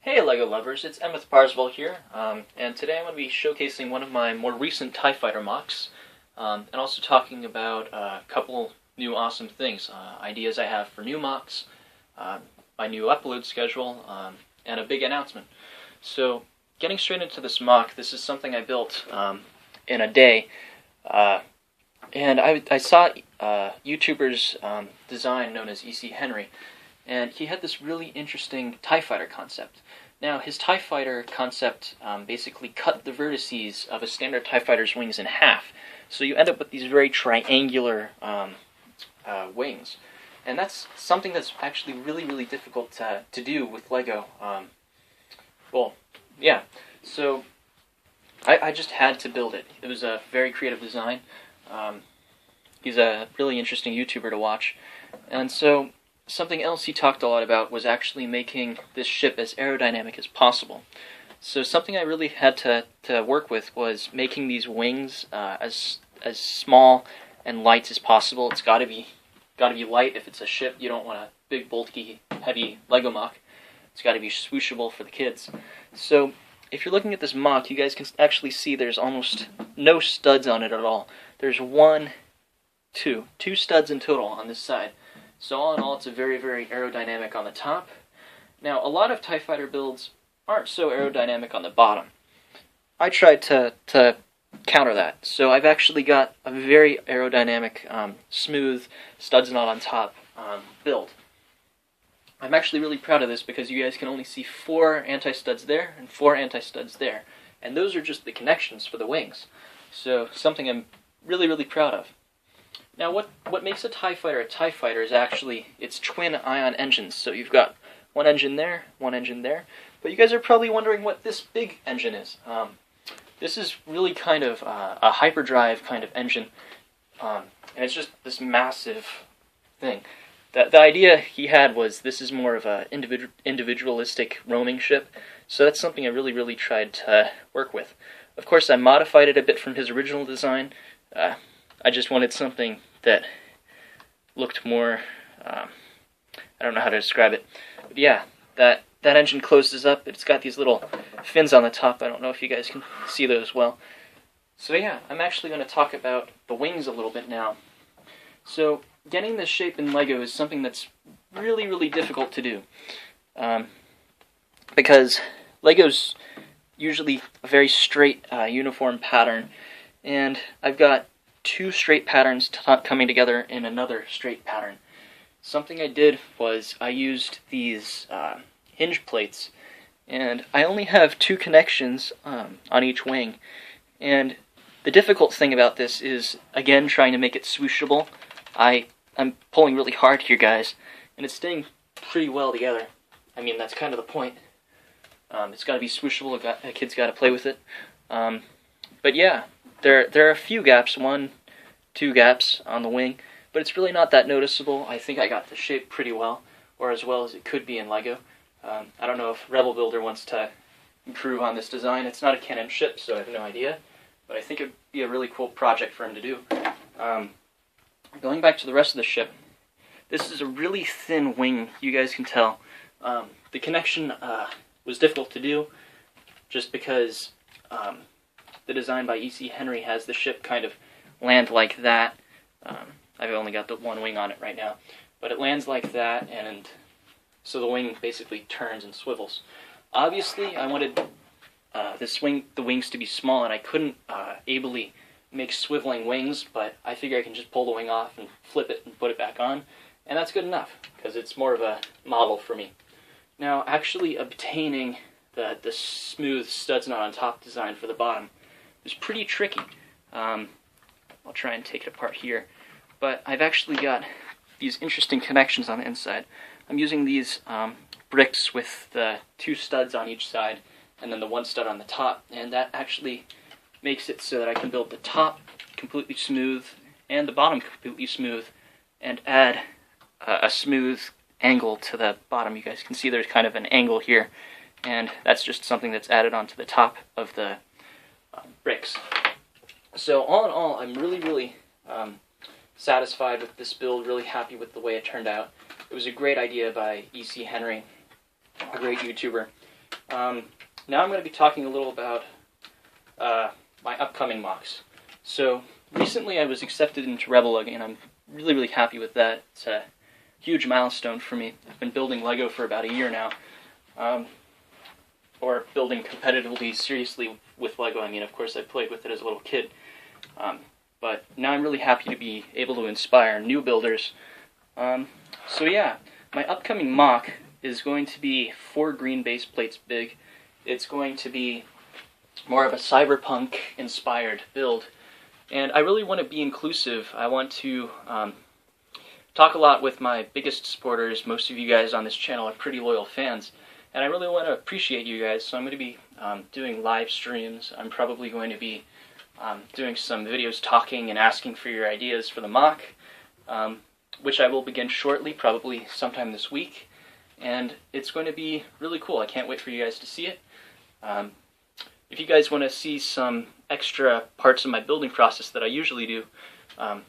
Hey LEGO lovers, it's Emmett Parswell here, and today I'm going to be showcasing one of my more recent TIE Fighter mocks, and also talking about a couple new awesome things, ideas I have for new mocks, my new upload schedule, and a big announcement. So, getting straight into this mock, this is something I built in a day, and I saw YouTuber's design known as E.C. Henry, and he had this really interesting TIE Fighter concept. Now, his TIE Fighter concept basically cut the vertices of a standard TIE Fighter's wings in half. So you end up with these very triangular wings. And that's something that's actually really difficult to do with LEGO. Well, yeah. So I just had to build it. It was a very creative design. He's a really interesting YouTuber to watch. And so something else he talked a lot about was actually making this ship as aerodynamic as possible. So something I really had to work with was making these wings as small and light as possible. It's got to be light if it's a ship. You don't want a big, bulky, heavy LEGO mock. It's got to be swooshable for the kids. So if you're looking at this mock, you guys can actually see there's almost no studs on it at all. There's two studs in total on this side. So all in all, it's a very aerodynamic on the top. Now, a lot of TIE Fighter builds aren't so aerodynamic on the bottom. I tried to counter that. So I've actually got a very aerodynamic, smooth, studs not on top build. I'm actually really proud of this because you guys can only see 4 anti-studs there and 4 anti-studs there. And those are just the connections for the wings. So something I'm really proud of. Now, what makes a TIE Fighter is actually its twin ion engines. So you've got one engine there, but you guys are probably wondering what this big engine is. This is really kind of a hyperdrive kind of engine, and it's just this massive thing. The idea he had was this is more of a individualistic roaming ship, so that's something I really tried to work with. Of course, I modified it a bit from his original design. I just wanted something that looked more, I don't know how to describe it, but yeah, that engine closes up. It's got these little fins on the top. I don't know if you guys can see those well. So yeah, I'm actually going to talk about the wings a little bit now. So getting this shape in LEGO is something that's really difficult to do, because LEGO's usually a very straight, uniform pattern, and I've got 2 straight patterns coming together in another straight pattern. Something I did was I used these hinge plates, and I only have 2 connections on each wing. And the difficult thing about this is, again, trying to make it swooshable. I'm pulling really hard here, guys, and it's staying pretty well together. I mean, that's kind of the point. It's got to be swooshable. A kid's got to play with it. But yeah, there are a few gaps, 1-2 gaps on the wing, but it's really not that noticeable. I think I got the shape pretty well, or as well as it could be in LEGO. I don't know if Rebel Builder wants to improve on this design. It's not a canon ship, so I have no idea, but I think it would be a really cool project for him to do. Going back to the rest of the ship, this is a really thin wing, you guys can tell. The connection was difficult to do, just because the design by E.C. Henry has the ship kind of land like that. I've only got the one wing on it right now, but it lands like that, and so the wing basically turns and swivels. Obviously, I wanted the wings to be small, and I couldn't ably make swiveling wings, but I figure I can just pull the wing off and flip it and put it back on, and that's good enough, because it's more of a model for me. Now, actually obtaining the smooth studs not on top design for the bottom was pretty tricky. I'll try and take it apart here, but I've actually got these interesting connections on the inside. I'm using these bricks with the 2 studs on each side, and then the 1 stud on the top, and that actually makes it so that I can build the top completely smooth and the bottom completely smooth, and add a smooth angle to the bottom. You guys can see there's kind of an angle here, and that's just something that's added onto the top of the bricks. So all in all, I'm really satisfied with this build, really happy with the way it turned out. It was a great idea by E.C. Henry, a great YouTuber, Now I'm going to be talking a little about my upcoming mocks. So recently I was accepted into Rebel and I'm really, really happy with that. It's a huge milestone for me. I've been building Lego for about a year now, or building competitively, seriously with Lego. I mean, of course, I played with it as a little kid, but now I'm really happy to be able to inspire new builders. So yeah, my upcoming mock is going to be 4 green base plates big. It's going to be more of a cyberpunk-inspired build, and I really want to be inclusive. I want to talk a lot with my biggest supporters. Most of you guys on this channel are pretty loyal fans, and I really want to appreciate you guys, so I'm going to be doing live streams. I'm probably going to be doing some videos talking and asking for your ideas for the mock, which I will begin shortly, probably sometime this week, and it's going to be really cool. I can't wait for you guys to see it. If you guys want to see some extra parts of my building process that I usually do,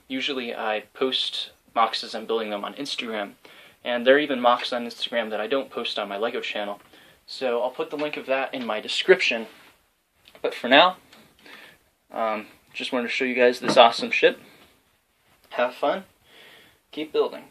usually I post mocks as I'm building them on Instagram, and there are even mocks on Instagram that I don't post on my Lego channel. So I'll put the link of that in my description. But for now, just wanted to show you guys this awesome ship. Have fun. Keep building.